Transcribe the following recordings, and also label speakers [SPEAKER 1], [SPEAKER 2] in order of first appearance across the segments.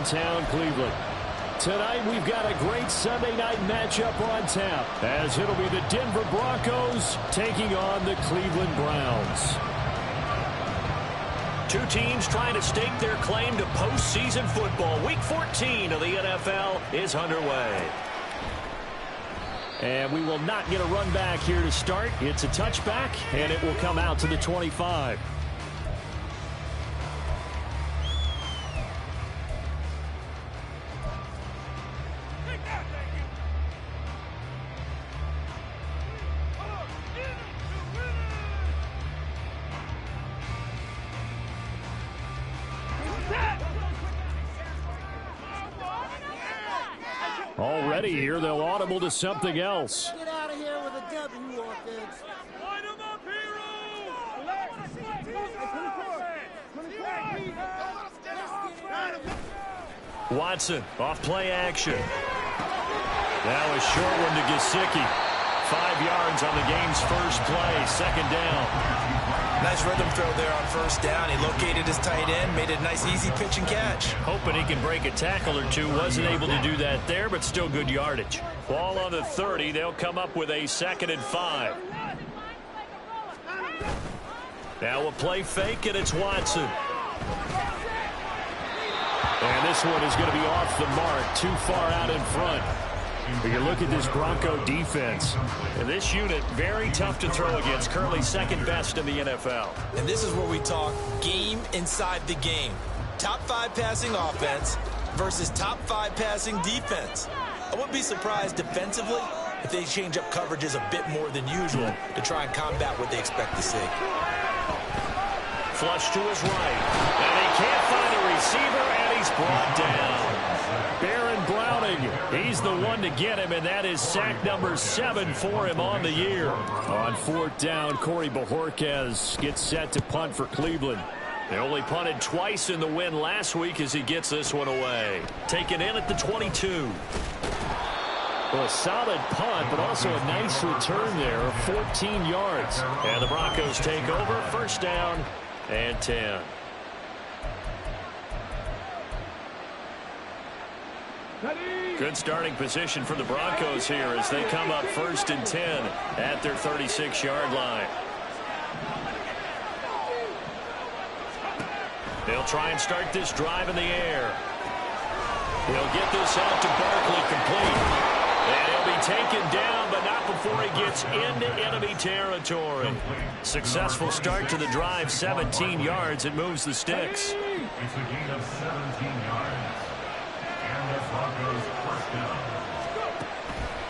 [SPEAKER 1] downtown Cleveland. Tonight we've got a great Sunday night matchup on tap, as it'll be the Denver Broncos taking on the Cleveland Browns.
[SPEAKER 2] Two teams trying to stake their claim to postseason football. Week 14 of the NFL is underway.
[SPEAKER 1] And we will not get a run back here to start. It's a touchback, and it will come out to the 25. Already here, they'll audible to something else.
[SPEAKER 3] Get out of here with a W offense.
[SPEAKER 4] Line them up, hero!
[SPEAKER 2] Watson off play action. Now a short one to Gesicki. 5 yards on the game's first play, second down.
[SPEAKER 5] Nice rhythm throw there on first down. He located his tight end, made a nice easy pitch and catch.
[SPEAKER 2] Hoping he can break a tackle or two. Wasn't able to do that there, but still good yardage. Ball on the 30. They'll come up with a 2nd and 5. Now a play fake, and it's Watson.
[SPEAKER 1] And this one is going to be off the mark, too far out in front. But you look at this Bronco defense.
[SPEAKER 2] And this unit, very tough to throw against. Currently second best in the NFL.
[SPEAKER 5] And this is where we talk game inside the game. Top 5 passing offense versus top 5 passing defense. I wouldn't be surprised defensively if they change up coverages a bit more than usual to try and combat what they expect to see.
[SPEAKER 2] Flush to his right. And he can't find a receiver, and he's brought down.
[SPEAKER 1] Baron Browning, he's the one to get him, and that is sack number 7 for him on the year. On 4th down, Corey Bojorquez gets set to punt for Cleveland.
[SPEAKER 2] They only punted twice in the win last week as he gets this one away. Taken in at the 22.
[SPEAKER 1] Well, a solid punt, but also a nice return there of 14 yards.
[SPEAKER 2] And the Broncos take over, first down and 10. Good starting position for the Broncos here as they come up 1st and 10 at their 36-yard line. They'll try and start this drive in the air. He'll get this out to Barkley complete. And he'll be taken down, but not before he gets into enemy territory. Successful start to the drive, 17 yards. It moves the sticks.
[SPEAKER 4] It's a gain of 17 yards. And the Broncos first down.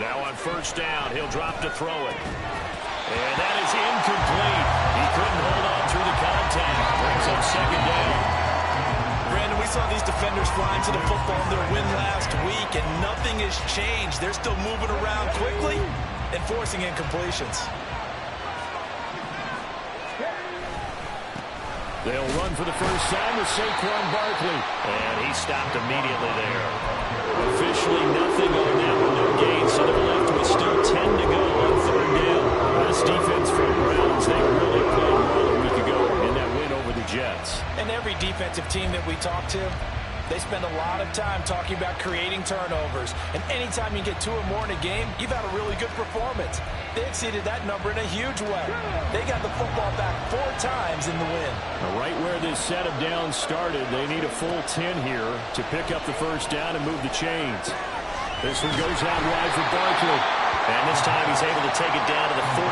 [SPEAKER 2] Now on first down, he'll drop to throw it. And that is incomplete. He couldn't hold on through the contact. Brings up second down.
[SPEAKER 5] Brandon, we saw these defenders flying to the football in their win last week, and nothing has changed. They're still moving around quickly and forcing incompletions.
[SPEAKER 1] They'll run for the first time with Saquon Barkley.
[SPEAKER 2] And he stopped immediately there. Officially nothing on that one, no gain, so they're left with still 10 to go on 3rd down.
[SPEAKER 1] This defense for the Browns, they really played well a week ago in that win over the Jets.
[SPEAKER 5] And every defensive team that we talk to, they spend a lot of time talking about creating turnovers. And anytime you get 2 or more in a game, you've had a really good performance. They exceeded that number in a huge way. They got the football back 4 times in the win.
[SPEAKER 1] Now, right where this set of downs started, they need a full 10 here to pick up the first down and move the chains. This one goes out wide for Barkley.
[SPEAKER 2] And this time he's able to take it down to the 42.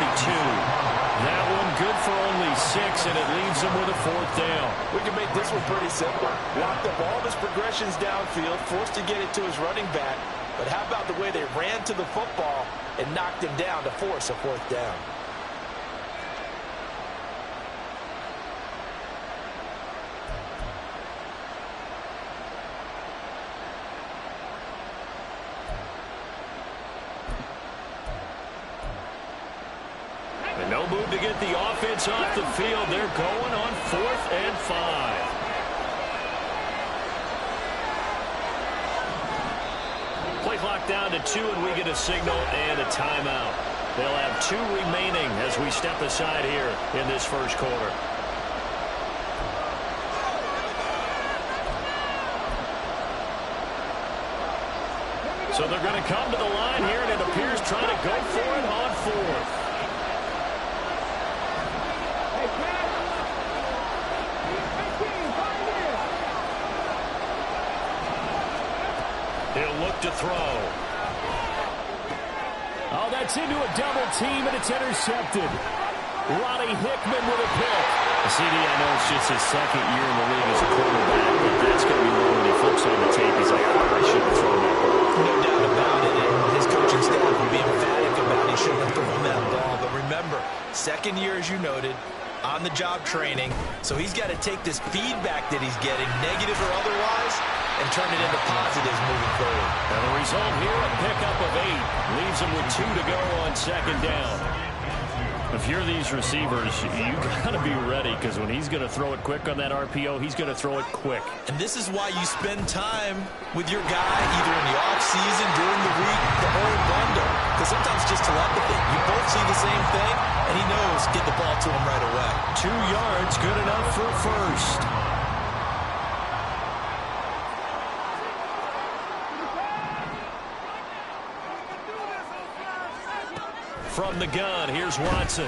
[SPEAKER 1] That one good for only 6, and it leaves him with a 4th down.
[SPEAKER 5] We can make this one pretty simple. Locked up all of his progressions downfield, forced to get it to his running back. But how about the way they ran to the football and knocked him down to force a 4th down?
[SPEAKER 2] And no move to get the offense off the field. They're going on 4th and 5. Play clock down to 2, and we get a signal and a timeout. They'll have 2 remaining as we step aside here in this first quarter.
[SPEAKER 1] So they're going to come to the line here, and it appears trying to go for it on fourth. He'll look to throw. Oh, that's into a double team, and it's intercepted. Ronnie Hickman with a pick. CD, I know it's just his second year in the league as a quarterback, but that's going to be one when he flips on the tape. He's like, I should have thrown that ball.
[SPEAKER 5] No doubt about it. And his coaching staff will be emphatic about he shouldn't have thrown that ball. But remember, second year, as you noted, on-the-job training. So he's got to take this feedback that he's getting, negative or otherwise, and turn it into positives moving forward.
[SPEAKER 1] And the result here, a pickup of 8. Leaves him with 2 to go on second down. If you're these receivers, you got to be ready, because when he's going to throw it quick on that RPO, he's going to throw it quick.
[SPEAKER 5] And this is why you spend time with your guy, either in the offseason, during the week, the whole bundle. Because sometimes it's just telepathy. You both see the same thing, and he knows get the ball to him right away.
[SPEAKER 1] 2 yards, good enough for first. From the gun, here's Watson.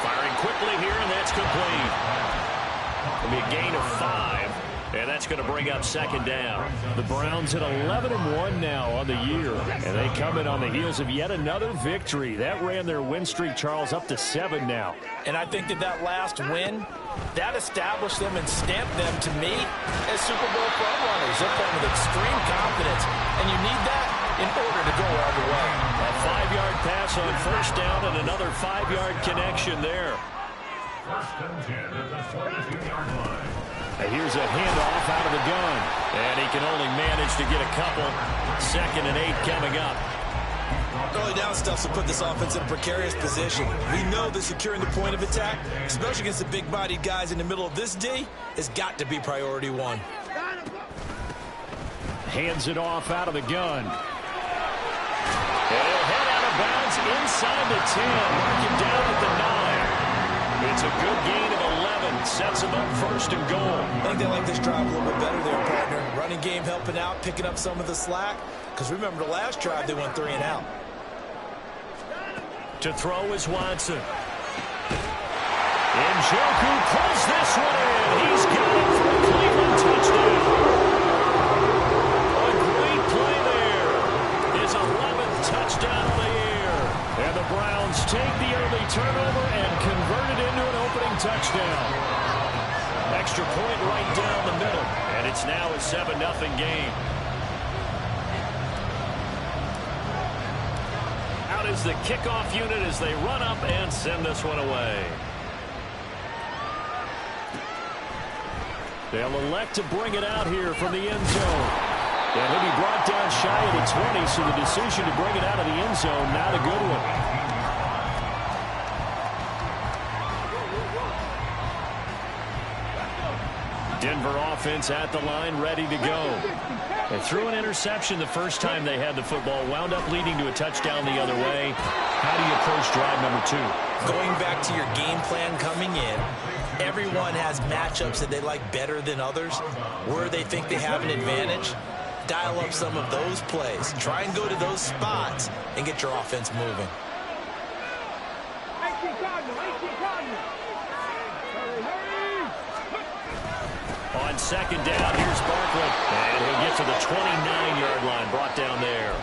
[SPEAKER 1] Firing quickly here, and that's complete. It'll be a gain of 5, and that's going to bring up second down. The Browns at 11-1 now on the year, and they come in on the heels of yet another victory. That ran their win streak, Charles, up to 7 now.
[SPEAKER 5] And I think that last win, that established them and stamped them, to me, as Super Bowl frontrunners. They're playing with extreme confidence, and you need that in order to go all the way.
[SPEAKER 1] A 5-yard pass on first down and another 5-yard connection there.
[SPEAKER 4] First and 10 at the 22-yard line.
[SPEAKER 1] And here's a handoff out of the gun. And he can only manage to get a couple. 2nd and 8 coming up.
[SPEAKER 5] Early down stuff will put this offense in a precarious position. We know that securing the point of attack, especially against the big-bodied guys in the middle of this D, has got to be priority 1.
[SPEAKER 1] Hands it off out of the gun. And he'll head out of bounds inside the 10. Mark him down at the 9. It's a good gain of 11. Sets him up first and goal.
[SPEAKER 5] I think they like this drive a little bit better there, partner. Running game helping out, picking up some of the slack. Because remember, the last drive, they went 3 and out.
[SPEAKER 1] To throw is Watson. Njoku pulls this one in. He's got it for a Cleveland touchdown. A great play there. His 11th touchdown of the year. And the Browns take the early turnover and convert it into an opening touchdown. Extra point right down the middle. And it's now a 7-0 game. Out is the kickoff unit as they run up and send this one away. They'll elect to bring it out here from the end zone. And he'll be brought down shy of the 20, so the decision to bring it out of the end zone, not a good one. Denver offense at the line, ready to go. They threw an interception the first time they had the football, wound up leading to a touchdown the other way. How do you approach drive number 2?
[SPEAKER 5] Going back to your game plan coming in, everyone has matchups that they like better than others, where they think they have an advantage. Dial up some of those plays. Try and go to those spots and get your offense moving.
[SPEAKER 1] On second down, here's Barkley. And he'll get to the 29-yard line, brought down there.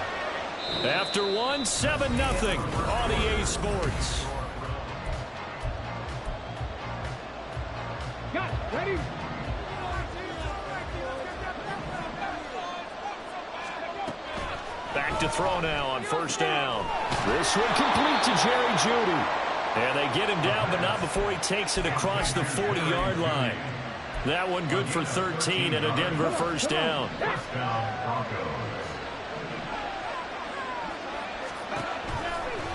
[SPEAKER 1] After 1, 7-0 on EA Sports.
[SPEAKER 3] Ready?
[SPEAKER 1] Back to throw now on first down. This one complete to Jerry Jeudy. And they get him down, but not before he takes it across the 40-yard line. That one good for 13 and a Denver first down.
[SPEAKER 4] First down, Broncos.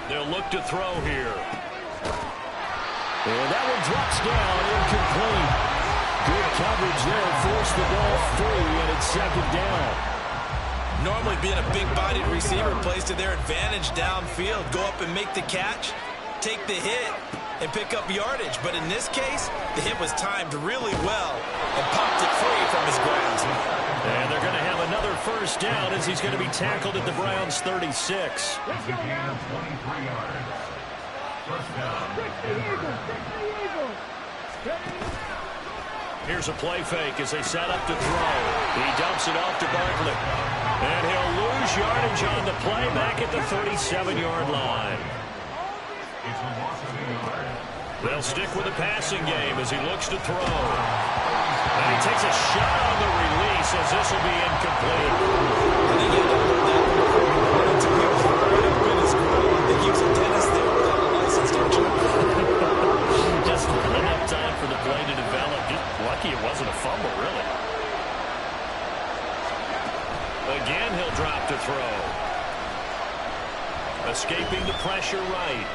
[SPEAKER 1] They'll look to throw here. And that one drops down, incomplete. Good coverage there, forced the ball free, and it's second down.
[SPEAKER 5] Normally being a big-bodied receiver plays to their advantage downfield. Go up and make the catch, take the hit, and pick up yardage. But in this case, the hit was timed really well and popped it free from his grasp.
[SPEAKER 1] And they're going to have another first down as he's going to be tackled at the Browns' 36.
[SPEAKER 4] It's a gain of 23 yards. First down.
[SPEAKER 1] Here's a play fake as they set up to throw. He dumps it off to Barkley. And he'll lose yardage on the play back at the 37-yard line.
[SPEAKER 4] It's a loss of a yard.
[SPEAKER 1] They'll stick with the passing game as he looks to throw. And he takes a shot on the release as this will be incomplete.
[SPEAKER 5] I think you know that it's a huge right up in his grill. I think he was a dentist there without a license, don't you?
[SPEAKER 1] Just not enough time for the play to develop. Just lucky it wasn't a fumble, really. Again, he'll drop to throw. Escaping the pressure right.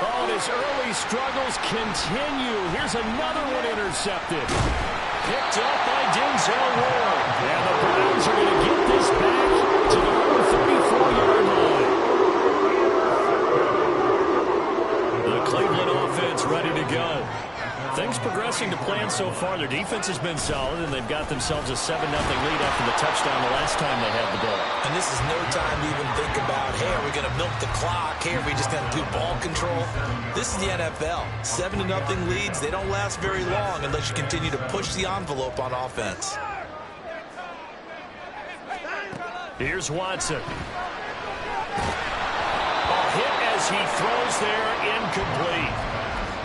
[SPEAKER 1] Oh, and his early struggles continue. Here's another one intercepted. Picked up by Denzel Ward. And the Browns are going to get this back to their own 34-yard line. The Cleveland offense ready to go. Things progressing to plan so far. Their defense has been solid, and they've got themselves a 7-0 lead after the touchdown the last time they had the ball.
[SPEAKER 5] And this is no time to even think about, hey, are we going to milk the clock? Hey, are we just going to do ball control? This is the NFL. 7-0 leads, they don't last very long unless you continue to push the envelope on offense.
[SPEAKER 1] Here's Watson. A hit as he throws there, incomplete.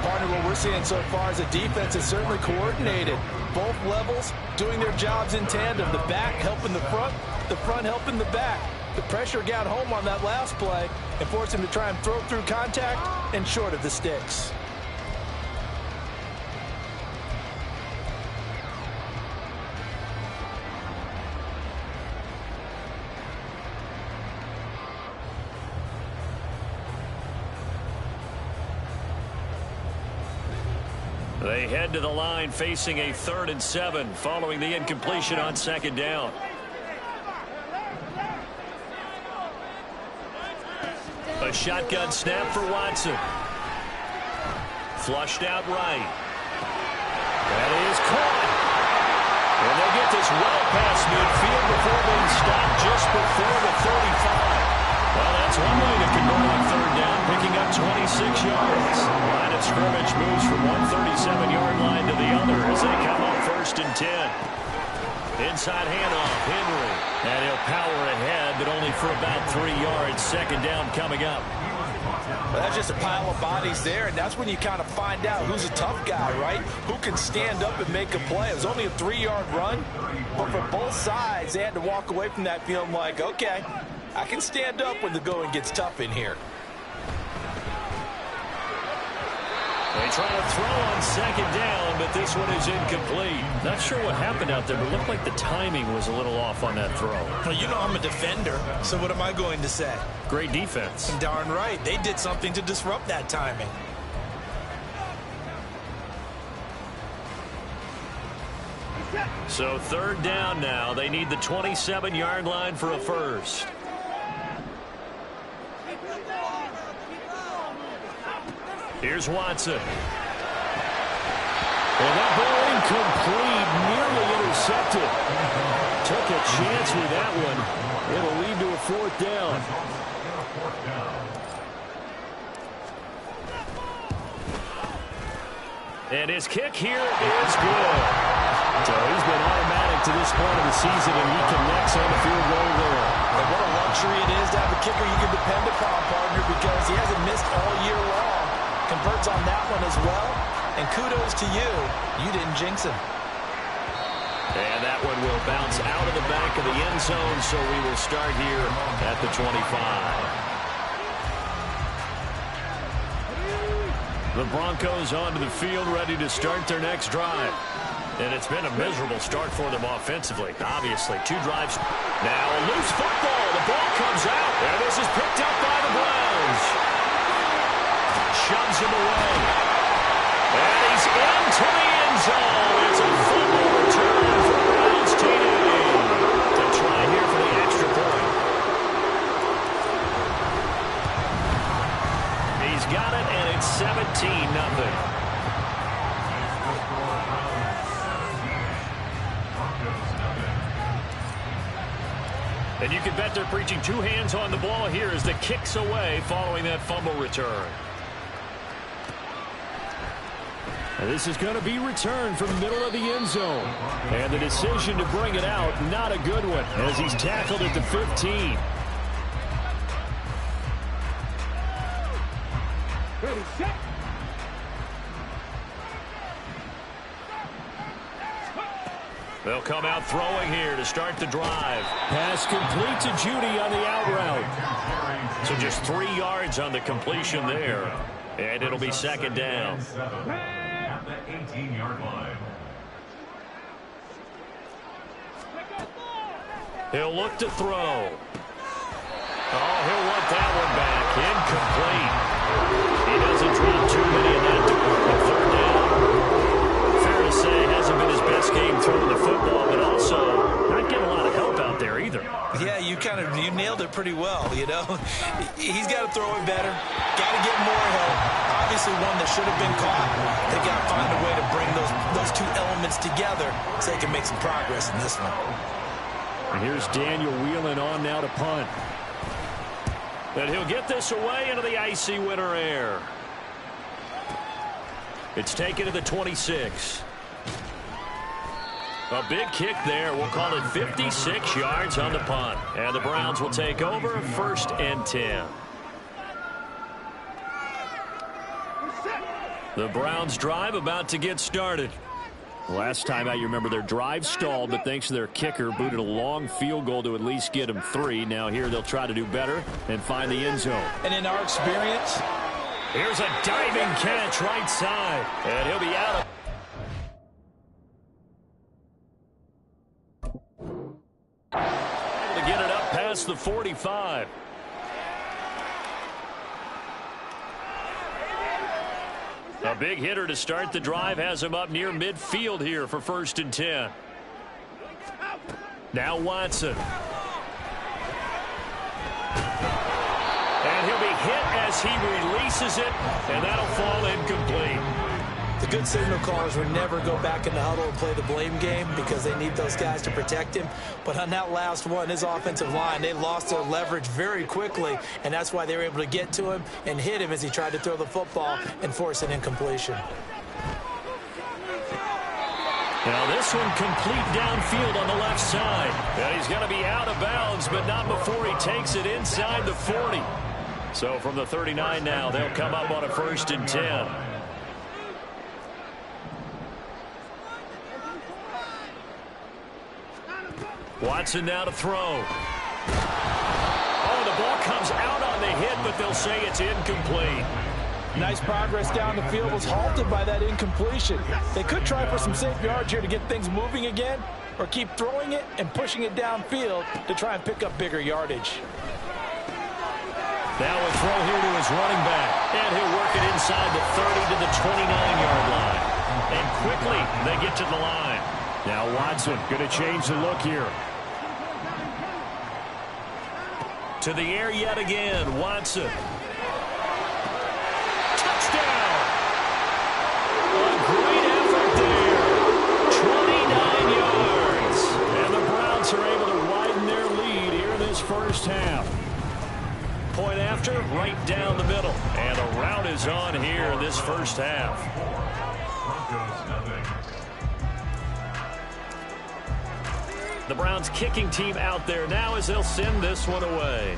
[SPEAKER 5] Partner, what we're seeing so far is the defense is certainly coordinated. Both levels doing their jobs in tandem. The back helping the front helping the back. The pressure got home on that last play and forced him to try and throw through contact and short of the sticks.
[SPEAKER 1] They head to the line facing a 3rd and 7 following the incompletion on 2nd down. A shotgun snap for Watson. Flushed out right. That is caught. And they'll get this well past midfield before being stopped just before the 35. Well, that's one way to convert on 3rd down, picking up 26 yards. Line of scrimmage moves from one 37-yard line to the other as they come up 1st and 10. Inside handoff, Henry. And he'll power ahead, but only for about 3 yards. 2nd down coming up.
[SPEAKER 5] Well, that's just a pile of bodies there, and that's when you kind of find out who's a tough guy, right? Who can stand up and make a play. It was only a 3-yard run, but for both sides, they had to walk away from that feeling like, okay, I can stand up when the going gets tough in here.
[SPEAKER 1] They try to throw on 2nd down, but this one is incomplete. Not sure what happened out there, but it looked like the timing was a little off on that throw.
[SPEAKER 5] Well, you know I'm a defender, so what am I going to say?
[SPEAKER 1] Great defense.
[SPEAKER 5] Darn right. They did something to disrupt that timing.
[SPEAKER 1] So 3rd down now. They need the 27-yard line for a first. Here's Watson. And that ball incomplete, nearly intercepted. Took a chance with that one. It'll lead to a 4th down. And his kick here is good. So he's been automatic to this point of the season, and he connects on the field goal there.
[SPEAKER 5] And what a luxury it is to have a kicker you can depend upon, partner, because he hasn't missed all year long. Converts on that one as well. And kudos to you. You didn't jinx him.
[SPEAKER 1] And that one will bounce out of the back of the end zone, so we will start here at the 25. The Broncos onto the field, ready to start their next drive. And it's been a miserable start for them offensively. Obviously, 2 drives. Now a loose football. The ball comes out. And this is picked up by the Browns. Shoves him away. And he's into the end zone. It's a fumble return for Browns TD. To try here for the extra point. He's got it, and it's 17-0. And you can bet they're preaching two hands on the ball here as the kick's away following that fumble return. And this is going to be returned from the middle of the end zone. And the decision to bring it out, not a good one, as he's tackled at the 15. They'll come out throwing here to start the drive. Pass complete to Judy on the out route. So just 3 yards on the completion there. And it'll be second down.
[SPEAKER 4] At the 18-yard line.
[SPEAKER 1] He'll look to throw. Oh, he'll want that one back. Incomplete. He doesn't drop too many in that department. Third down. Fair to say, hasn't been his best game throwing the football, but also not getting a lot of help out there either.
[SPEAKER 5] Yeah, you nailed it pretty well, you know. He's got to throw it better. Got to get more help. Obviously one that should have been caught. They got to find a way to bring those two elements together so they can make some progress in this one.
[SPEAKER 1] And here's Daniel wheeling on now to punt. And he'll get this away into the icy winter air. It's taken to the 26. A big kick there. We'll call it 56 yards on the punt. And the Browns will take over 1st and 10. The Browns drive about to get started. Last time out, you remember their drive stalled, but thanks to their kicker, booted a long field goal to at least get them 3. Now here they'll try to do better and find the end zone.
[SPEAKER 5] And in our experience,
[SPEAKER 1] here's a diving catch right side. And he'll be out of to get it up past the 45. A big hitter to start the drive has him up near midfield here for 1st and 10. Now Watson. And he'll be hit as he releases it, and that'll fall incomplete.
[SPEAKER 5] the good signal callers would never go back in the huddle and play the blame game because they need those guys to protect him. But on that last one, his offensive line, they lost their leverage very quickly, and that's why they were able to get to him and hit him as he tried to throw the football and force an incompletion.
[SPEAKER 1] Now this one complete downfield on the left side. And he's going to be out of bounds, but not before he takes it inside the 40. So from the 39 now, they'll come up on a 1st and 10. Watson now to throw. Oh, the ball comes out on the hit, but they'll say it's incomplete.
[SPEAKER 6] Nice progress down the field was halted by that incompletion. They could try for some safe yards here to get things moving again, or keep throwing it and pushing it downfield to try and pick up bigger yardage.
[SPEAKER 1] Now a throw here to his running back, and he'll work it inside the 30 to the 29-yard line. And quickly, they get to the line. Now Watson going to change the look here. To the air yet again, Watson. Touchdown! A great effort there. 29 yards. And the Browns are able to widen their lead here in this first half. Point after, right down the middle. And a rout is on here in this first half. The Browns kicking team out there now as they'll send this one away.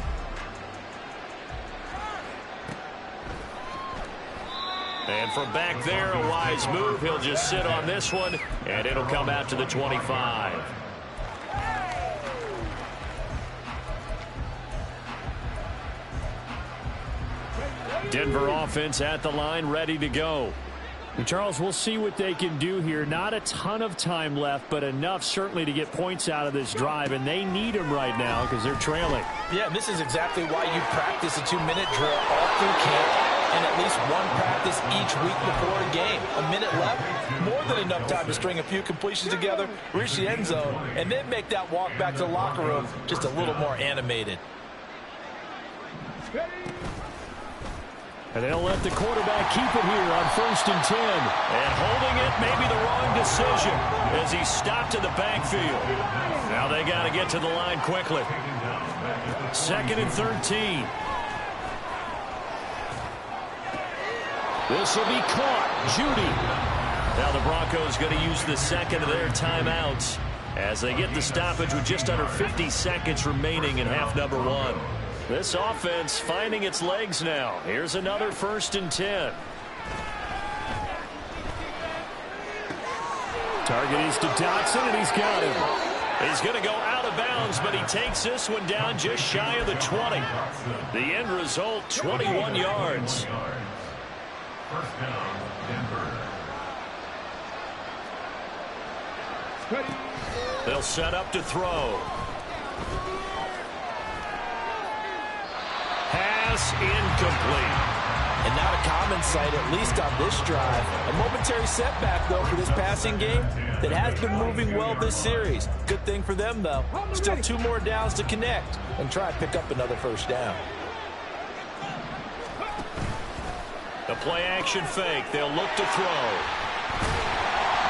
[SPEAKER 1] And from back there, a wise move. He'll just sit on this one, and it'll come out to the 25. Denver offense at the line, ready to go. And Charles, we'll see what they can do here. Not a ton of time left, but enough certainly to get points out of this drive, and they need them right now because they're trailing.
[SPEAKER 6] Yeah, this is exactly why you practice a 2-minute drill all through camp and at least one practice each week before a game. A minute left, more than enough time to string a few completions together, reach the end zone, and then make that walk back to the locker room just a little more animated.
[SPEAKER 1] And they'll let the quarterback keep it here on 1st and 10.
[SPEAKER 2] And holding it may be the wrong decision as he stopped in the backfield. Now they got to get to the line quickly. 2nd and 13.
[SPEAKER 1] This will be caught. Judy.
[SPEAKER 2] Now the Broncos going to use the second of their timeouts as they get the stoppage with just under 50 seconds remaining in half number 1.
[SPEAKER 1] This offense finding its legs now. Here's another 1st and 10. Target is to Dotson, and he's got him.
[SPEAKER 2] He's going to go out of bounds, but he takes this one down just shy of the 20. The end result, 21 yards.
[SPEAKER 4] First down, Denver.
[SPEAKER 2] They'll set up to throw. Pass incomplete.
[SPEAKER 6] And not a common sight, at least on this drive. A momentary setback, though, for this passing game that has been moving well this series. Good thing for them, though. Still 2 more downs to connect and try to pick up another first down.
[SPEAKER 2] The play-action fake. They'll look to throw.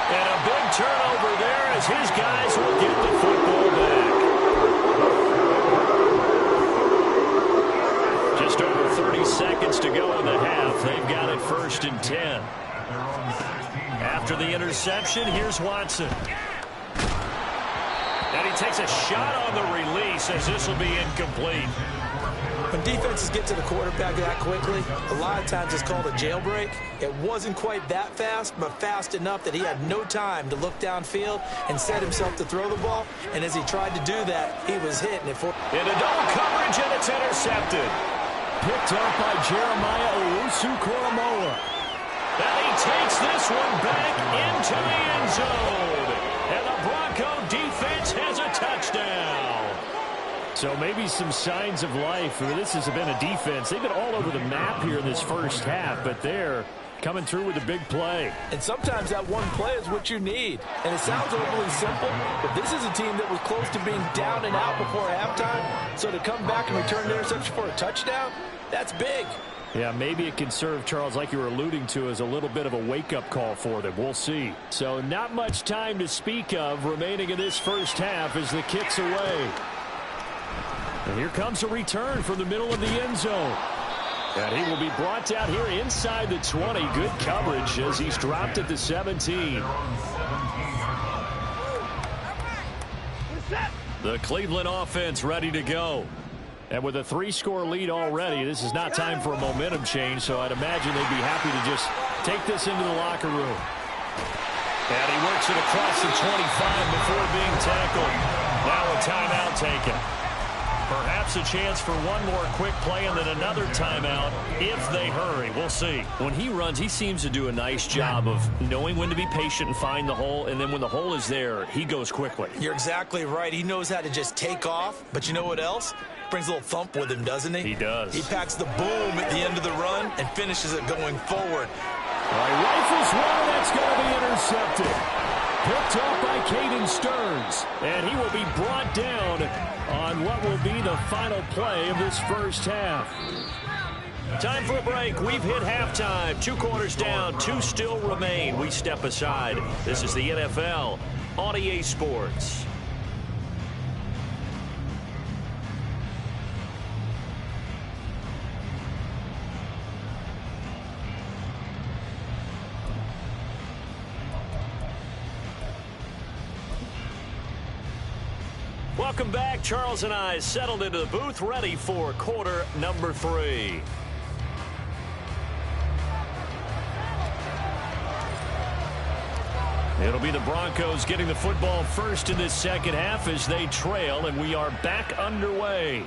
[SPEAKER 2] And a big turnover there as his guys will get the football back. Just over 30 seconds to go in the half. They've got it 1st and 10. After the interception, here's Watson. And he takes a shot on the release as this will be incomplete.
[SPEAKER 6] When defenses get to the quarterback that quickly, a lot of times it's called a jailbreak. It wasn't quite that fast, but fast enough that he had no time to look downfield and set himself to throw the ball. And as he tried to do that, he was hit. And
[SPEAKER 2] into double coverage, and it's intercepted.
[SPEAKER 1] Picked up by Jeremiah Owusu-Koramoah.
[SPEAKER 2] And he takes this one back into the end zone. And the Bronco defense has a touchdown.
[SPEAKER 1] So maybe some signs of life. This has been a defense. They've been all over the map here in this first half, but they're coming through with a big play.
[SPEAKER 6] And sometimes that one play is what you need. And it sounds overly simple, but this is a team that was close to being down and out before halftime. So to come back and return the interception for a touchdown, that's big.
[SPEAKER 1] Yeah, maybe it can serve, Charles, like you were alluding to, as a little bit of a wake-up call for them. We'll see. So not much time to speak of remaining in this first half as the kick's away. And here comes a return from the middle of the end zone. And he will be brought down here inside the 20. Good coverage as he's dropped at the 17.
[SPEAKER 2] The Cleveland offense ready to go.
[SPEAKER 1] And with a 3-score lead already, this is not time for a momentum change, so I'd imagine they'd be happy to just take this into the locker room.
[SPEAKER 2] And he works it across the 25 before being tackled. Now a timeout taken. Perhaps a chance for one more quick play and then another timeout if they hurry. We'll see.
[SPEAKER 1] When he runs, he seems to do a nice job of knowing when to be patient and find the hole, and then when the hole is there, he goes quickly.
[SPEAKER 6] You're exactly right. He knows how to just take off, but you know what else? Brings a little thump with him, doesn't he?
[SPEAKER 1] He does.
[SPEAKER 6] He packs the boom at the end of the run and finishes it going forward.
[SPEAKER 1] All right, rifles one, that's going to be intercepted. Picked off by Caden Stearns, and he will be brought down on what will be the final play of this first half.
[SPEAKER 2] Time for a break. We've hit halftime. 2 quarters down, 2 still remain. We step aside. This is the NFL on EA Sports. Welcome back. Charles and I settled into the booth, ready for quarter number 3. It'll be the Broncos getting the football first in this second half as they trail, and we are back underway.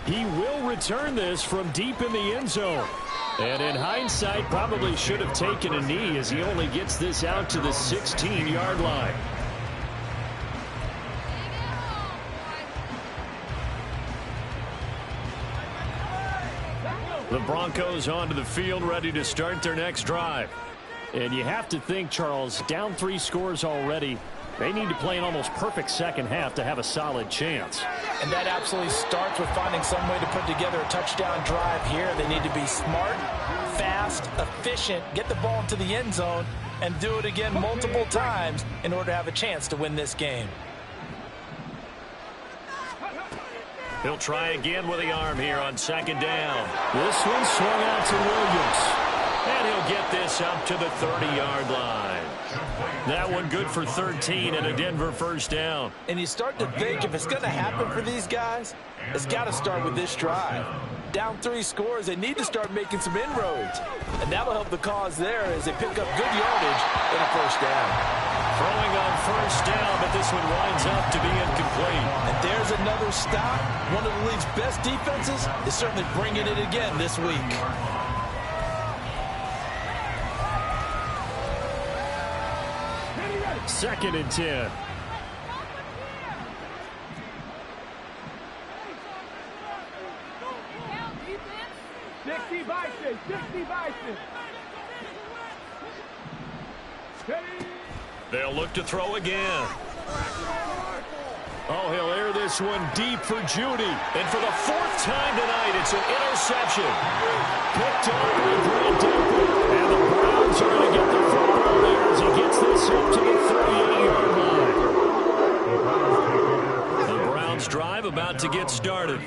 [SPEAKER 1] He will return this from deep in the end zone. And in hindsight, probably should have taken a knee as he only gets this out to the 16-yard line.
[SPEAKER 2] The Broncos onto the field, ready to start their next drive.
[SPEAKER 1] And you have to think, Charles, down 3 scores already. They need to play an almost perfect second half to have a solid chance.
[SPEAKER 6] And that absolutely starts with finding some way to put together a touchdown drive here. They need to be smart, fast, efficient, get the ball into the end zone, and do it again multiple times in order to have a chance to win this game.
[SPEAKER 1] He'll try again with the arm here on second down. This one swung out to Williams. And he'll get this up to the 30-yard line. That one good for 13 and a Denver first down.
[SPEAKER 6] And you start to think if it's going to happen for these guys, it's got to start with this drive. Down 3 scores, they need to start making some inroads. And that'll help the cause there as they pick up good yardage in a first down.
[SPEAKER 1] Throwing on first down, but this one winds up to be incomplete.
[SPEAKER 6] And there's another stop. One of the league's best defenses is certainly bringing it again this week.
[SPEAKER 1] Second and 10. They'll look to throw again. Oh, he'll air this one deep for Judy. And for the 4th time tonight, it's an interception. Picked up by Brandon. And the Browns are going to get the football there as he gets this up to the 38-yard line. The Browns drive about to get started.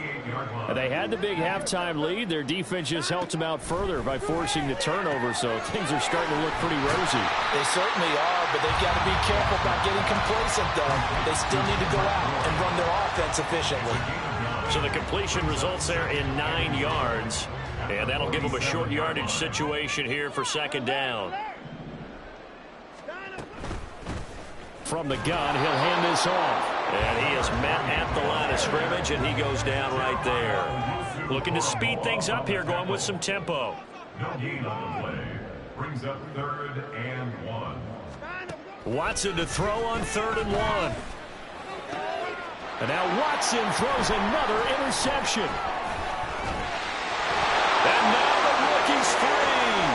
[SPEAKER 1] And they had the big halftime lead. Their defense just helped them out further by forcing the turnover, so things are starting to look pretty rosy.
[SPEAKER 6] They certainly are, but they've got to be careful about getting complacent, though. They still need to go out and run their offense efficiently.
[SPEAKER 1] So the completion results there in 9 yards, and that'll give them a short yardage situation here for second down. From the gun, he'll hand this off. And he is met at the line of scrimmage, and he goes down right there. Looking to speed things up here, going with some tempo.
[SPEAKER 4] No gain on the play. Brings up 3rd and 1.
[SPEAKER 1] Watson to throw on 3rd and 1. And now Watson throws another interception. And now the rookie's free.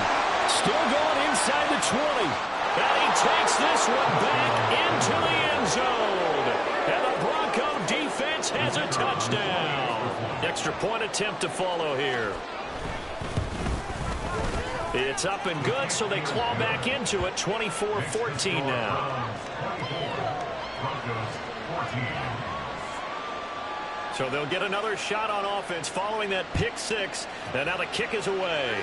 [SPEAKER 1] Still going inside the 20. And he takes this one back into the end zone. And the Bronco defense has a touchdown. Extra point attempt to follow here. It's up and good, so they claw back into it. 24-14 now.
[SPEAKER 4] Broncos 14.
[SPEAKER 1] So they'll get another shot on offense following that pick 6. And now the kick is away.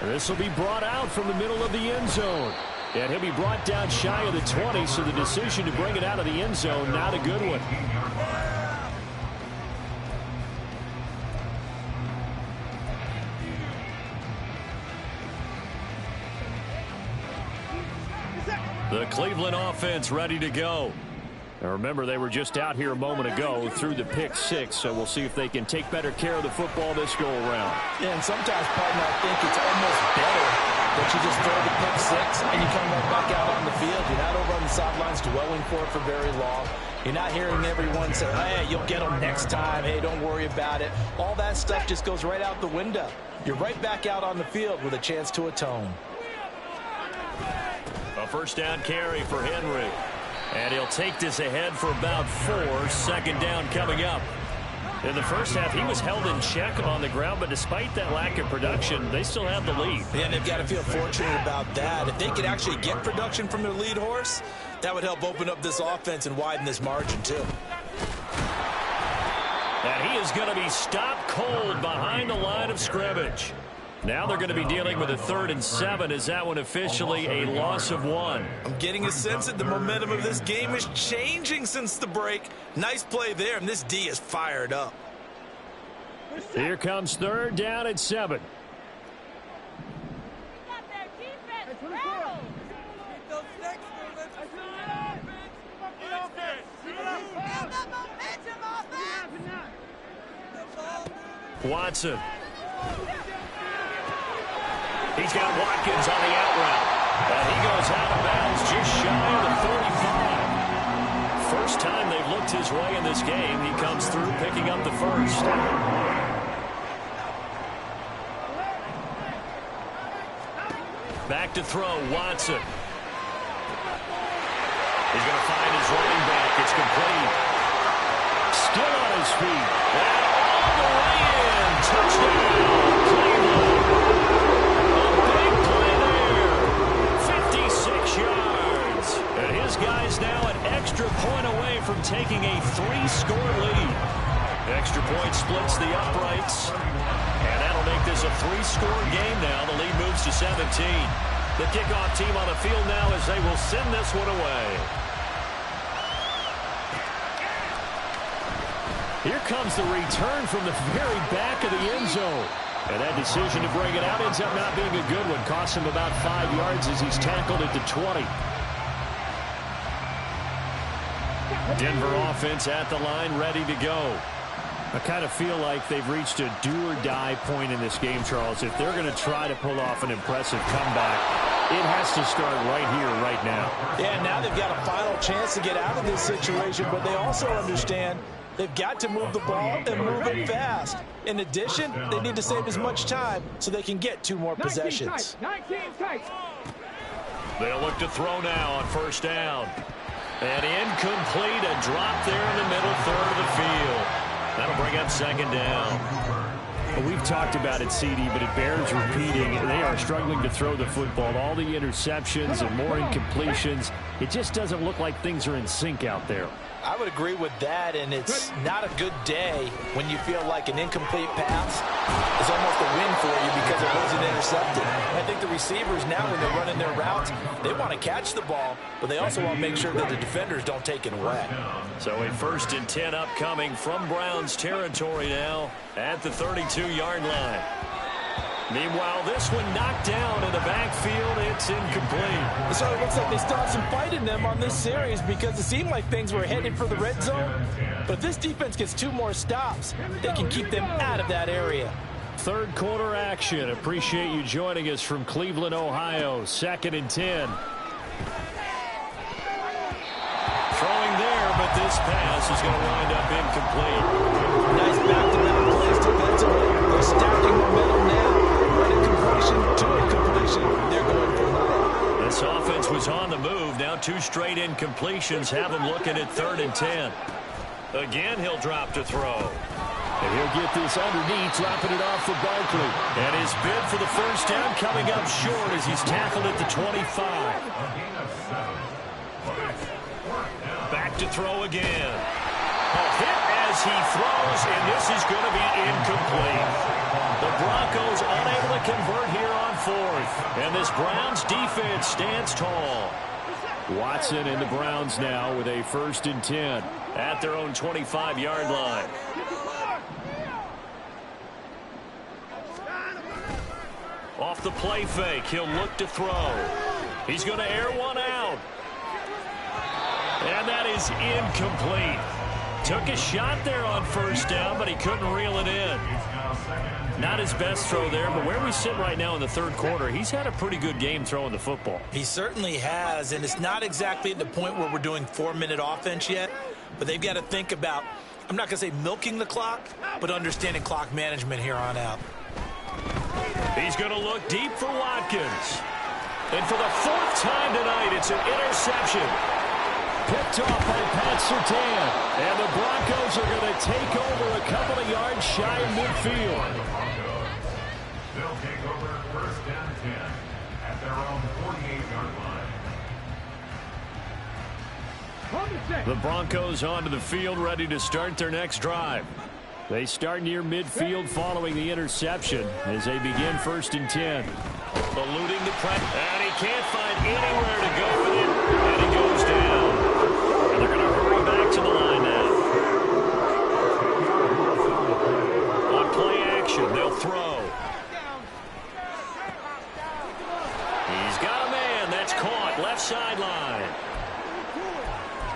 [SPEAKER 1] This will be brought out from the middle of the end zone. And he'll be brought down shy of the 20, so the decision to bring it out of the end zone, not a good one. The Cleveland offense ready to go. Now remember, they were just out here a moment ago through the pick 6, so we'll see if they can take better care of the football this go-around.
[SPEAKER 6] Yeah, and sometimes, partner, I think it's almost better that you just throw the pick 6 and you come right back out on the field. You're not over on the sidelines dwelling for it for very long. You're not hearing everyone say, hey, you'll get them next time. Hey, don't worry about it. All that stuff just goes right out the window. You're right back out on the field with a chance to atone.
[SPEAKER 1] A first down carry for Henry. And he'll take this ahead for about 4. Second down coming up. In the first half, he was held in check on the ground, but despite that lack of production, they still have the lead.
[SPEAKER 6] And they've got to feel fortunate about that. If they could actually get production from their lead horse, that would help open up this offense and widen this margin, too.
[SPEAKER 1] And he is going to be stopped cold behind the line of scrimmage. Now they're going to be dealing with a 3rd and 7. Is that one officially a loss of 1?
[SPEAKER 6] I'm getting a sense that the momentum of this game is changing since the break. Nice play there, and this D is fired up.
[SPEAKER 1] Here comes 3rd down at 7. Watson. He's got Watkins on the out route. And he goes out of bounds just shy of the 35. First time they've looked his way in this game. He comes through picking up the first. Back to throw, Watson. He's going to find his running back. It's complete. Still on his feet. And all the way in. Touchdown, Cleveland. A big play there. 56 yards. And his guys now an extra point away from taking a 3-score lead. Extra point splits the uprights. And that'll make this a 3-score game now. The lead moves to 17. The kickoff team on the field now as they will send this one away. Here comes the return from the very back of the end zone. And that decision to bring it out ends up not being a good one. Costs him about 5 yards as he's tackled at the 20. Denver offense at the line, ready to go. I kind of feel like they've reached a do-or-die point in this game, Charles. If they're going to try to pull off an impressive comeback, it has to start right here, right now.
[SPEAKER 6] Yeah, now they've got a final chance to get out of this situation, but they also understand they've got to move the ball and move it fast. In addition, they need to save as much time so they can get 2 more possessions.
[SPEAKER 1] They'll look to throw now on first down. And incomplete, a drop there in the middle third of the field. That'll bring up second down.
[SPEAKER 2] Well, we've talked about it, CD, but it bears repeating. They are struggling to throw the football. All the interceptions and more incompletions. It just doesn't look like things are in sync out there.
[SPEAKER 6] I would agree with that, and it's not a good day when you feel like an incomplete pass is almost a win for you because it wasn't intercepted. I think the receivers now, when they're running their routes, they want to catch the ball, but they also want to make sure that the defenders don't take it away.
[SPEAKER 1] So a 1st and 10 upcoming from Browns territory now at the 32-yard line. Meanwhile, this one knocked down in the backfield. It's incomplete.
[SPEAKER 6] So it looks like they still have some fight in them on this series because it seemed like things were headed for the red zone. But if this defense gets 2 more stops, they can keep them out of that area.
[SPEAKER 2] Third quarter action. Appreciate you joining us from Cleveland, Ohio. 2nd and 10.
[SPEAKER 1] Throwing there, but this pass is going to wind up incomplete.
[SPEAKER 6] Nice back-to-back plays defensively. They're stacking momentum now. Completion to incompletion. They're going for it.
[SPEAKER 1] This offense was on the move. Now 2 straight incompletions have him looking at 3rd and 10. Again, he'll drop to throw.
[SPEAKER 2] And he'll get this underneath, dropping it off for Barkley.
[SPEAKER 1] And his bid for the first down coming up short as he's tackled at the 25. Back to throw again. A hit as he throws, and this is going to be incomplete. The Broncos unable to convert here on 4th. And this Browns defense stands tall.
[SPEAKER 2] Watson and the Browns now with a 1st and 10.
[SPEAKER 1] At their own 25-yard line. Off the play fake, he'll look to throw. He's going to air one out. And that is incomplete. Took a shot there on first down, but he couldn't reel it in. Not his best throw there, but where we sit right now in the 3rd quarter, he's had a pretty good game throwing the football.
[SPEAKER 6] He certainly has, and it's not exactly at the point where we're doing 4-minute offense yet, but they've got to think about, I'm not going to say milking the clock, but understanding clock management here on out.
[SPEAKER 1] He's going to look deep for Watkins. And for the 4th time tonight, it's an interception.
[SPEAKER 2] Picked off by Pat Surtain. And the Broncos are going to take over a couple of yards shy of midfield.
[SPEAKER 4] They'll take over 1st and 10 at their own 48-yard line.
[SPEAKER 2] The Broncos onto the field, ready to start their next drive. They start near midfield following the interception as they begin 1st and 10.
[SPEAKER 1] Eluding the press, and he can't find anywhere to go with it, and he goes down. And they're going to hurry back to the line now. On play action, they'll throw. He's got a man. That's caught. Left sideline.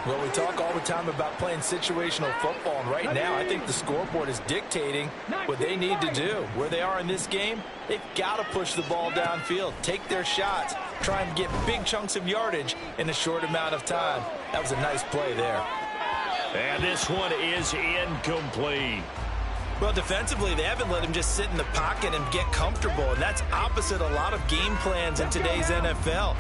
[SPEAKER 6] Well, we talk all the time about playing situational football, and right now I think the scoreboard is dictating what they need to do. Where they are in this game, they've got to push the ball downfield, take their shots, try and get big chunks of yardage in a short amount of time. That was a nice play there.
[SPEAKER 1] And this one is incomplete.
[SPEAKER 5] Well, defensively, they haven't let him just sit in the pocket and get comfortable, and that's opposite a lot of game plans in today's NFL.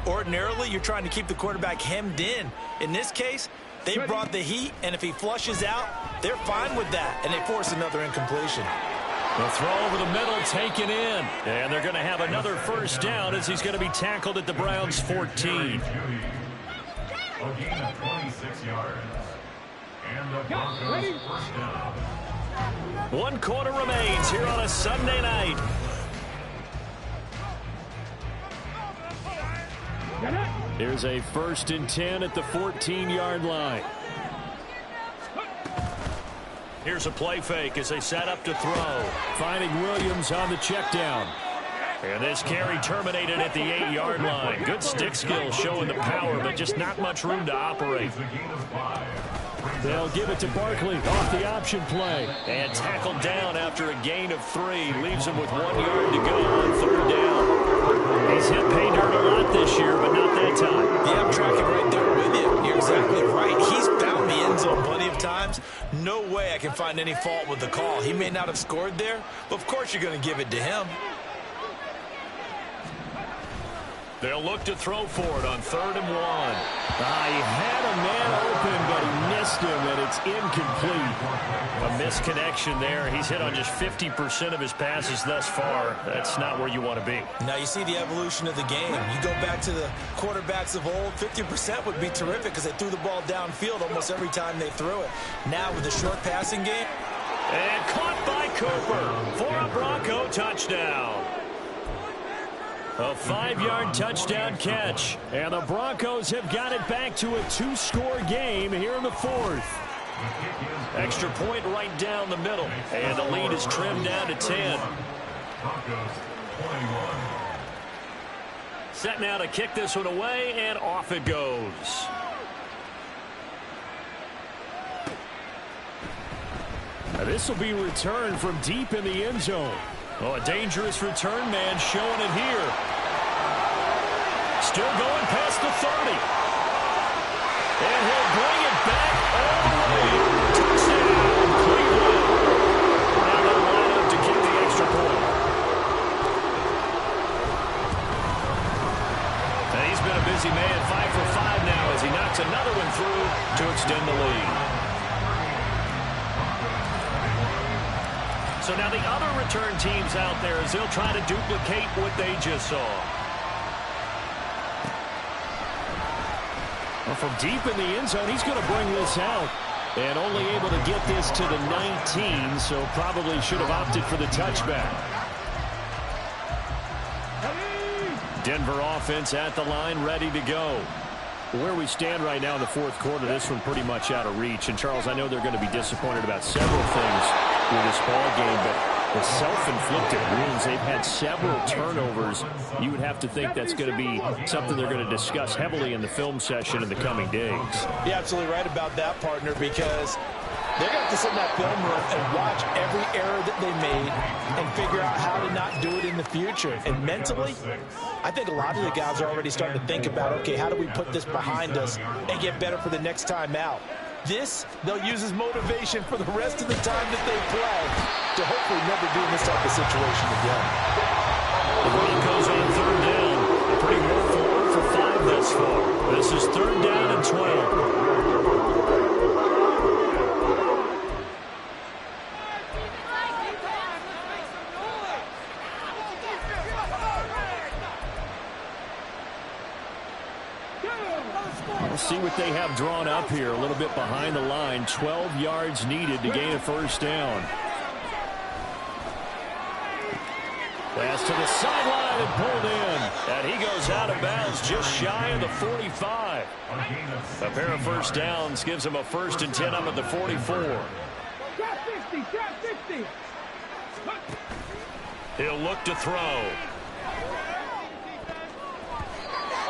[SPEAKER 5] Ordinarily, you're trying to keep the quarterback hemmed in. In this case, they brought the heat, and if he flushes out, they're fine with that, and they force another incompletion.
[SPEAKER 1] The throw over the middle taken in, and they're going to have another first down as he's going to be tackled at the Browns' 14.
[SPEAKER 4] A gain of 26 yards. And the Broncos first down.
[SPEAKER 1] 1 quarter remains here on a Sunday night. Here's a 1st and 10 at the 14-yard line. Here's a play fake as they set up to throw. Finding Williams on the check down. And this carry terminated at the 8-yard line. Good stick skill showing the power, but just not much room to operate. They'll give it to Barkley off the option play. And tackled down after a gain of 3. Leaves him with 1 yard to go on 3rd down. He's hit pay dirt a lot this year, but not that time.
[SPEAKER 5] Yeah, I'm tracking right there with you. You're exactly right. He's found the end zone plenty of times. No way I can find any fault with the call. He may not have scored there, but of course you're going to give it to him.
[SPEAKER 1] They'll look to throw for it on 3rd and 1. He had a man open, but he missed him, and it's incomplete. A misconnection there. He's hit on just 50% of his passes thus far. That's not where you want to be.
[SPEAKER 5] Now you see the evolution of the game. You go back to the quarterbacks of old, 50% would be terrific because they threw the ball downfield almost every time they threw it. Now with the short passing game.
[SPEAKER 1] And caught by Cooper for a Bronco touchdown. A 5-yard touchdown catch. And the Broncos have got it back to a 2-score game here in the 4th. Extra point right down the middle. And the lead is trimmed down to 10.
[SPEAKER 4] Broncos 21.
[SPEAKER 1] Set now to kick this one away, and off it goes. Now this will be returned from deep in the end zone. Oh, a dangerous return man showing it here. Still going past the 30. And he'll bring it back all the way. Touchdown, Cleveland. Now they'll line up to kick the extra point. And he's been a busy man, 5 for 5 now as he knocks another one through to extend the lead. So now the other return teams out there as they'll try to duplicate what they just saw. Well, from deep in the end zone, he's going to bring this out. And only able to get this to the 19, so probably should have opted for the touchback. Denver offense at the line, ready to go. Where we stand right now in the 4th quarter, this one pretty much out of reach. And, Charles, I know they're going to be disappointed about several things with this ball game, but the self-inflicted wounds, they've had several turnovers. You would have to think that's going to be something they're going to discuss heavily in the film session in the coming days.
[SPEAKER 6] You're absolutely right about that, partner, because they're going to have to sit in that film room and watch every error that they made and figure out how to not do it in the future. And mentally, I think a lot of the guys are already starting to think about, okay, how do we put this behind us and get better for the next time out? This, they'll use as motivation for the rest of the time that they play to hopefully never be in this type of situation again.
[SPEAKER 1] The Broncos on 3rd down. Pretty well for 1 for 5 thus far. This is 3rd down and 12. We'll see what they have drawn up here. A little bit behind the line. 12 yards needed to gain a first down. Pass to the sideline and pulled in. And he goes out of bounds just shy of the 45. A pair of first downs gives him a 1st and 10 up at the 44. He'll look to throw.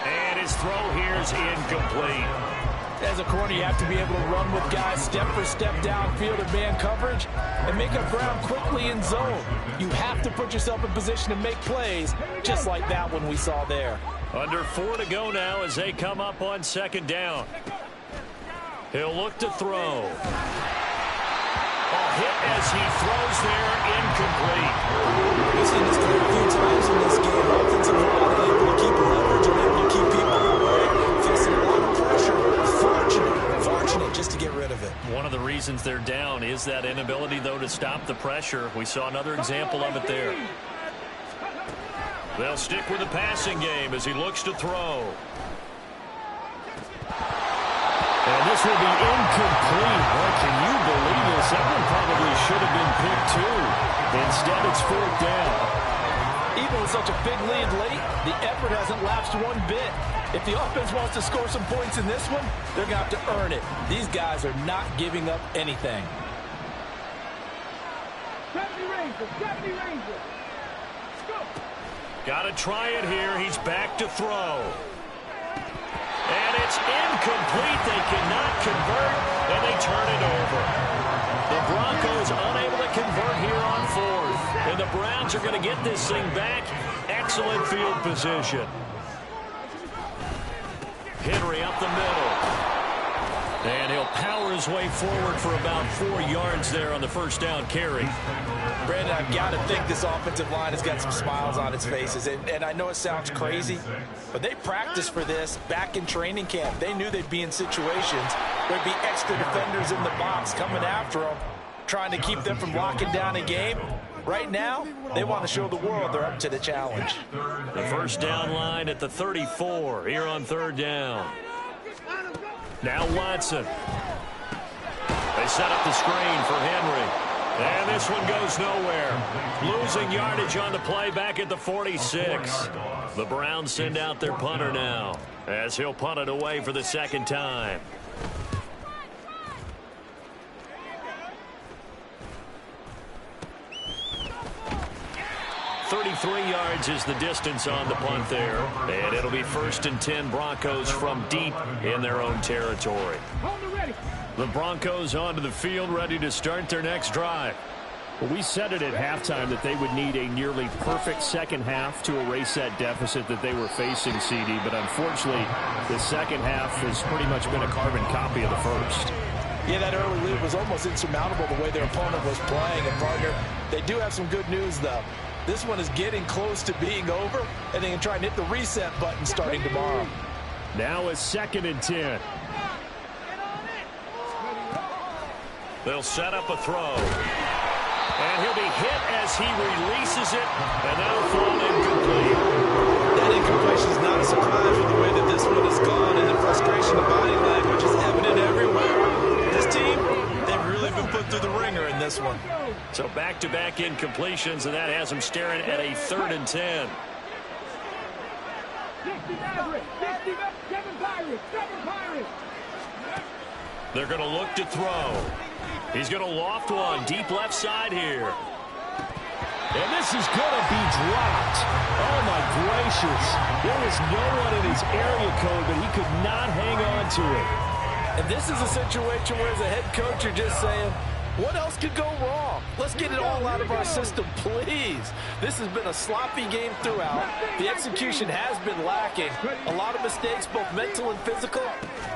[SPEAKER 1] And his throw here is incomplete.
[SPEAKER 6] As a corner, you have to be able to run with guys step for step downfield in man coverage and make up ground quickly in zone. You have to put yourself in position to make plays just like that one we saw there.
[SPEAKER 1] Under 4 to go now as they come up on 2nd down. He'll look to throw. Hit as he throws there, incomplete.
[SPEAKER 5] We've seen this play a few times in this game. Offensive line able to keep leverage and able to keep people away. Facing a lot of pressure. Fortunate just to get rid of it.
[SPEAKER 1] One of the reasons they're down is that inability, though, to stop the pressure. We saw another example of it there. They'll stick with the passing game as he looks to throw. And this will be incomplete. Boy, can you believe this? That one probably should have been picked too. Instead, it's fourth down.
[SPEAKER 6] Even with such a big lead late, the effort hasn't lapsed one bit. If the offense wants to score some points in this one, they're going to have to earn it. These guys are not giving up anything.
[SPEAKER 3] 70 Rangers. Go.
[SPEAKER 1] Got to try it here. He's back to throw. And it's incomplete. They cannot convert, and they turn it over. The Broncos unable to convert here on fourth. And the Browns are going to get this thing back. Excellent field position. Henry up the middle. And he'll power his way forward for about 4 yards there on the first down carry.
[SPEAKER 6] Brandon, I've got to think this offensive line has got some smiles on its faces. And I know it sounds crazy, but they practiced for this back in training camp. They knew they'd be in situations where there'd be extra defenders in the box coming after them, trying to keep them from locking down a game. Right now, they want to show the world they're up to the challenge.
[SPEAKER 1] The first down line at the 34 here on third down. Now Watson. They set up the screen for Henry. And this one goes nowhere. Losing yardage on the play back at the 46. The Browns send out their punter now as he'll punt it away for the second time. .33 yards is the distance on the punt there. And it'll be 1st and 10 Broncos from deep in their own territory. The Broncos onto the field, ready to start their next drive.
[SPEAKER 2] Well, we said it at halftime that they would need a nearly perfect second half to erase that deficit that they were facing, CD. But unfortunately, the second half has pretty much been a carbon copy of the first.
[SPEAKER 6] Yeah, that early lead was almost insurmountable the way their opponent was playing. And, partner, they do have some good news, though. This one is getting close to being over, and they can try and hit the reset button starting tomorrow.
[SPEAKER 2] Now it's 2nd and 10.
[SPEAKER 1] They'll set up a throw. And he'll be hit as he releases it, and that'll fall incomplete.
[SPEAKER 5] That incompletion is not a surprise with the way that this one has gone, and the frustration of body language is evident everywhere. This team, they've really been put through the ringer in this one.
[SPEAKER 1] So back-to-back incompletions, and that has them staring at a 3rd and 10. They're going to look to throw. He's going to loft one deep left side here.
[SPEAKER 2] And this is going to be dropped. Oh, my gracious. There was no one in his area code, but he could not hang on to it.
[SPEAKER 6] And this is a situation where, as a head coach, you're just saying, what else could go wrong? Let's get it all out of our system, please. This has been a sloppy game throughout. The execution has been lacking. A lot of mistakes, both mental and physical.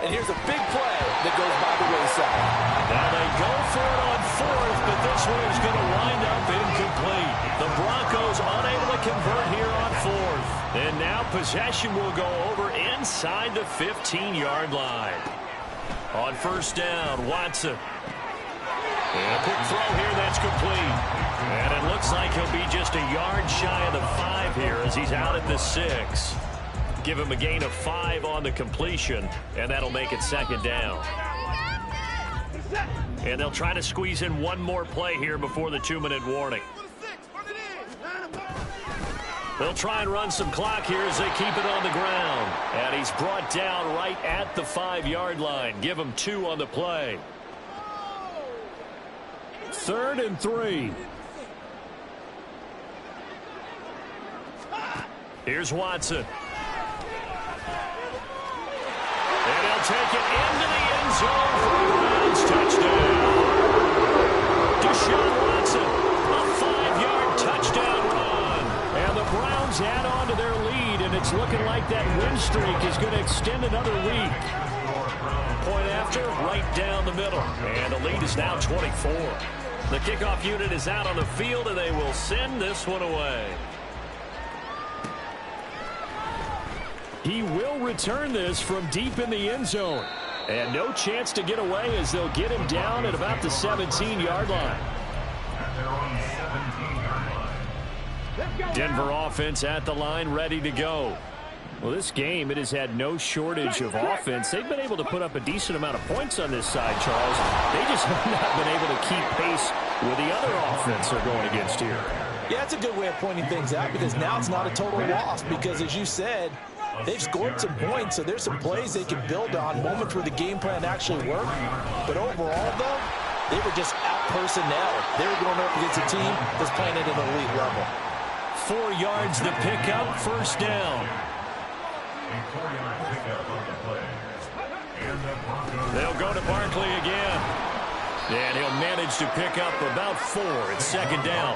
[SPEAKER 6] And here's a big play that goes by the wayside.
[SPEAKER 1] Now they go for it on 4th, but this one is going to wind up incomplete. The Broncos unable to convert here on 4th. And now possession will go over inside the 15-yard line. On first down, Watson. And a quick throw here, that's complete. And it looks like he'll be just a yard shy of the 5 here as he's out at the 6. Give him a gain of 5 on the completion, and that'll make it 2nd down. And they'll try to squeeze in one more play here before the 2-minute warning. They'll try and run some clock here as they keep it on the ground. And he's brought down right at the 5-yard line. Give him 2 on the play.
[SPEAKER 2] 3rd and 3.
[SPEAKER 1] Here's Watson. And he'll take it into the end zone for a Browns touchdown. Deshaun Watson, a 5-yard touchdown run. And the Browns add on to their lead, and it's looking like that win streak is going to extend another week. Point after, right down the middle. And the lead is now 24. The kickoff unit is out on the field, and they will send this one away. He will return this from deep in the end zone. And no chance to get away as they'll get him down at about the 17-yard line. Denver offense at the line, ready to go. Well, this game, it has had no shortage of offense. They've been able to put up a decent amount of points on this side, Charles. They just have not been able to keep pace with the other offense they're going against here.
[SPEAKER 6] Yeah, it's a good way of pointing things out because now it's not a total loss because, as you said, they've scored some points, so there's some plays they can build on, moments where the game plan actually worked. But overall, though, they were just out-personnel. They were going up against a team that's playing at an elite level.
[SPEAKER 1] 4 yards the pickup, first down. They'll go to Barkley again. And he'll manage to pick up about 4. It's second down.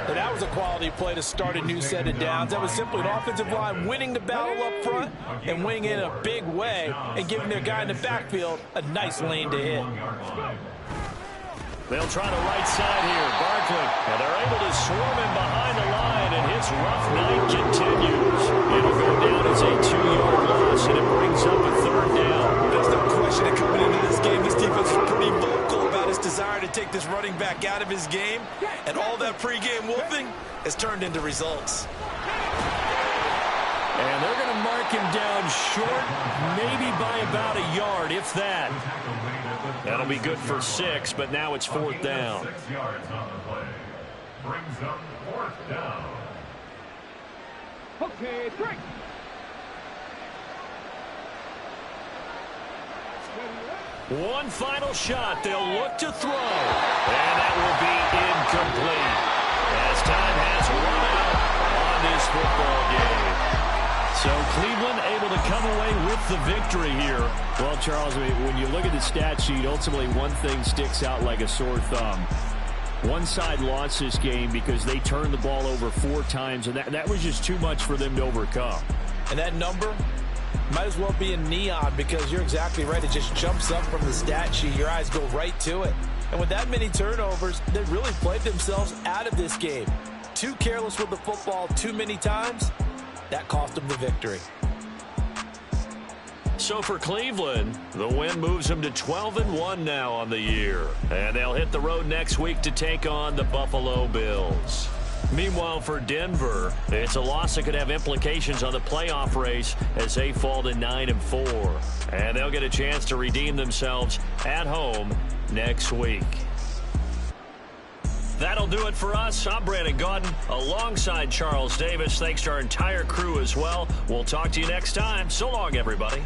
[SPEAKER 6] And that was a quality play to start a new set of downs. That was simply an offensive line winning the battle up front and winning in a big way and giving their guy in the backfield a nice lane to hit.
[SPEAKER 1] They'll try the right side here. Barkley. And they're able to swarm him behind the line, and his rough night continues. It'll go down as a 2-yard loss, and it brings up a third down.
[SPEAKER 5] There's no question that coming into this game, this defense is pretty vocal about his desire to take this running back out of his game, and all that pregame wolfing has turned into results.
[SPEAKER 1] And they're going to mark him down short, maybe by about a yard, if that. That'll be good for 6, but now it's 4th down.
[SPEAKER 4] 6 yards on the play. Brings up 4th down.
[SPEAKER 3] Okay, break.
[SPEAKER 1] One final shot. They'll look to throw. And that will be incomplete. As time has run out on this football game. So Cleveland able to come away with the victory here. Well, Charles, when you look at the stat sheet, ultimately one thing sticks out like a sore thumb. One side lost this game because they turned the ball over 4 times, and that was just too much for them to overcome.
[SPEAKER 6] And that number might as well be in neon because you're exactly right. It just jumps up from the stat sheet. Your eyes go right to it. And with that many turnovers, they really played themselves out of this game. Too careless with the football too many times. That cost them the victory.
[SPEAKER 1] So for Cleveland, the win moves them to 12-1 now on the year. And they'll hit the road next week to take on the Buffalo Bills. Meanwhile, for Denver, it's a loss that could have implications on the playoff race as they fall to 9-4. And they'll get a chance to redeem themselves at home next week. That'll do it for us. I'm Brandon Gaudin alongside Charles Davis. Thanks to our entire crew as well. We'll talk to you next time. So long, everybody.